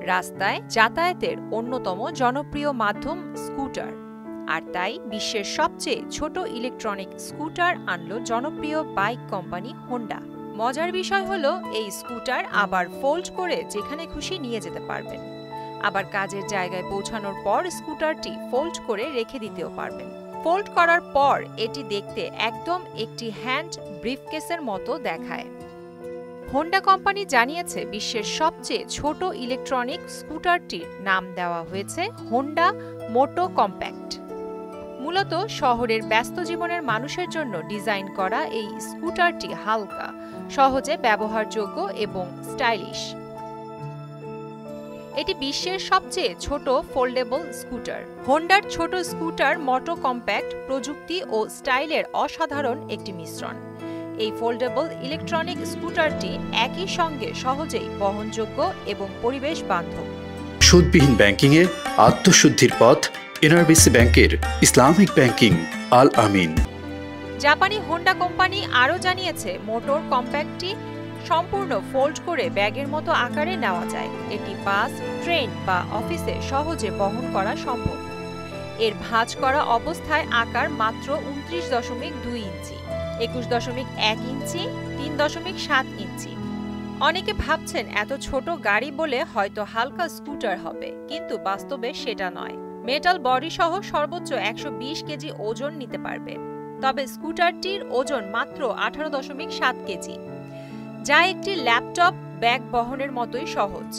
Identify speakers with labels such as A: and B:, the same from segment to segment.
A: রাস্তায় যাতায়াতের অন্যতম জনপ্রিয় মাধ্যম স্কুটার, আর তাই বিশ্বের সবচেয়ে ছোট ইলেকট্রনিক স্কুটার আনলো জনপ্রিয় বাইক কোম্পানি হোন্ডা। মজার বিষয় হলো এই স্কুটার আবার ফোল্ড করে যেখানে খুশি নিয়ে যেতে পারবেন, আবার কাজের জায়গায় পৌঁছানোর পর স্কুটারটি ফোল্ড করে রেখে দিতেও পারবেন। ফোল্ড করার পর এটি দেখতে একদম একটি হ্যান্ড ব্রিফকেসের মতো দেখায়। হোন্ডা কোম্পানি জানিয়েছে বিশ্বের সবচেয়ে ছোট ইলেকট্রনিক স্কুটারটির নাম দেওয়া হয়েছে হোন্ডা মোটো কম্প্যাক্ট। মূলত শহরের ব্যস্ত জীবনের মানুষের জন্য ডিজাইন করা এই স্কুটারটি হালকা, সহজে ব্যবহারযোগ্য এবং স্টাইলিশ। এটি বিশ্বের সবচেয়ে ছোট ফোল্ডেবল স্কুটার। হোন্ডার ছোট স্কুটার মোটো কম্প্যাক্ট প্রযুক্তি ও স্টাইলের অসাধারণ একটি মিশ্রণ। এই ফোল্ডেবল ইলেকট্রনিক স্কুটারটি একই সঙ্গে সহজেই বহনযোগ্য এবং পরিবেশ বান্ধব।
B: সুদবিহীন ব্যাংকিংয়ে আত্মশুদ্ধির পথ এনআরবিসি ব্যাংকের ইসলামিক ব্যাংকিং আল আমিন।
A: জাপানি হোন্ডা কোম্পানি আরও জানিয়েছে মোটর কম্প্যাক্টটি সম্পূর্ণ ফোল্ড করে ব্যাগের মতো আকারে নেওয়া যায়। এটি বাস, ট্রেন বা অফিসে সহজে বহন করা সম্ভব। এর ভাঁজ করা অবস্থায় আকার মাত্র 29.2 ইঞ্চি, 21.1 ইঞ্চি, 3.7 ইঞ্চি। অনেকে ভাবছেন এত ছোট গাড়ি বলে হয়তো হালকা স্কুটার হবে, কিন্তু বাস্তবে সেটা নয়। মেটাল বডি সহ সর্বোচ্চ 120 কেজি ওজন নিতে পারবে। তবে স্কুটারটির ওজন মাত্র 18.7 কেজি, যা একটি ল্যাপটপ ব্যাগ বহনের মতোই সহজ।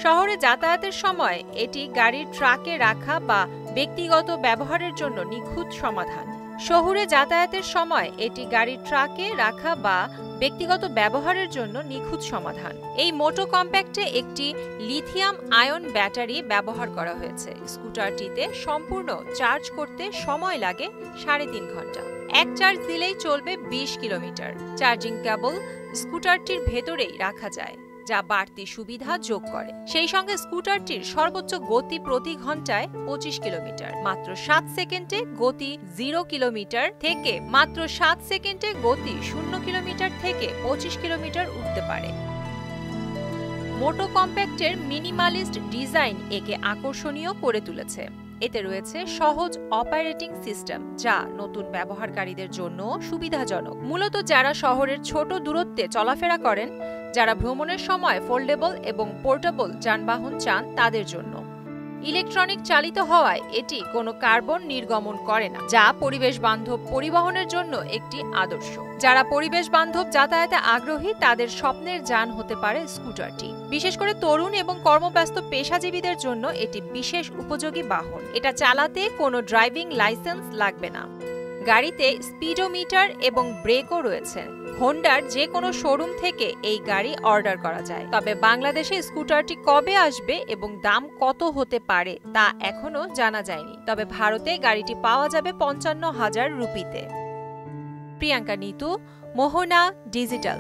A: শহরে যাতায়াতের সময় এটি গাড়ির ট্রাকে রাখা বা ব্যক্তিগত ব্যবহারের জন্য নিখুঁত সমাধান। শহুরে যাতায়াতের সময় এটি গাড়ির ট্রাকে রাখা বা ব্যক্তিগত ব্যবহারের জন্য নিখুঁত সমাধান। এই মোটো কম্প্যাক্টে একটি লিথিয়াম আয়ন ব্যাটারি ব্যবহার করা হয়েছে। স্কুটারটিতে সম্পূর্ণ চার্জ করতে সময় লাগে 3.5 ঘন্টা। এক চার্জ দিলেই চলবে 20 কিলোমিটার। চার্জিং কেবল স্কুটারটির ভেতরেই রাখা যায়, যা বাড়তি সুবিধা যোগ করে। সেই সঙ্গে স্কুটারটির সর্বোচ্চ গতি প্রতি ঘন্টায় 25 কিলোমিটার। মাত্র 7 সেকেন্ডে গতি 0 কিলোমিটার থেকে মাত্র 7 সেকেন্ডে গতি 0 কিলোমিটার থেকে 25 কিলোমিটার উঠতে পারে। মোটো কম্প্যাক্টের মিনিমালিস্ট ডিজাইন একে আকর্ষণীয় করে তুলেছে। এতে রয়েছে সহজ অপারেটিং সিস্টেম, যা নতুন ব্যবহারকারীদের জন্য সুবিধাজনক। মূলত যারা শহরের ছোট দূরত্বে চলাফেরা করেন, যারা ভ্রমণের সময় ফোল্ডেবল এবং পোর্টেবল যানবাহন চান, তাদের জন্য। ইলেকট্রনিক চালিত হওয়ায় এটি কোনো কার্বন নির্গমন করে না, যা পরিবেশ বান্ধব পরিবহনের জন্য একটি আদর্শ। যারা পরিবেশ বান্ধব যাতায়াতে আগ্রহী, তাদের স্বপ্নের যান হতে পারে স্কুটারটি। বিশেষ করে তরুণ এবং কর্মব্যস্ত পেশাজীবীদের জন্য এটি বিশেষ উপযোগী বাহন। এটা চালাতে কোনো ড্রাইভিং লাইসেন্স লাগবে না। গাড়িতে স্পিডোমিটার এবং ব্রেকও রয়েছে। হোন্ডার যে কোনো শোরুম থেকে এই গাড়ি অর্ডার করা যায়। তবে বাংলাদেশে স্কুটারটি কবে আসবে এবং দাম কত হতে পারে তা এখনো জানা যায়নি। তবে ভারতে গাড়িটি পাওয়া যাবে 55,000 রুপিতে। প্রিয়াঙ্কা নিতু, মোহনা ডিজিটাল।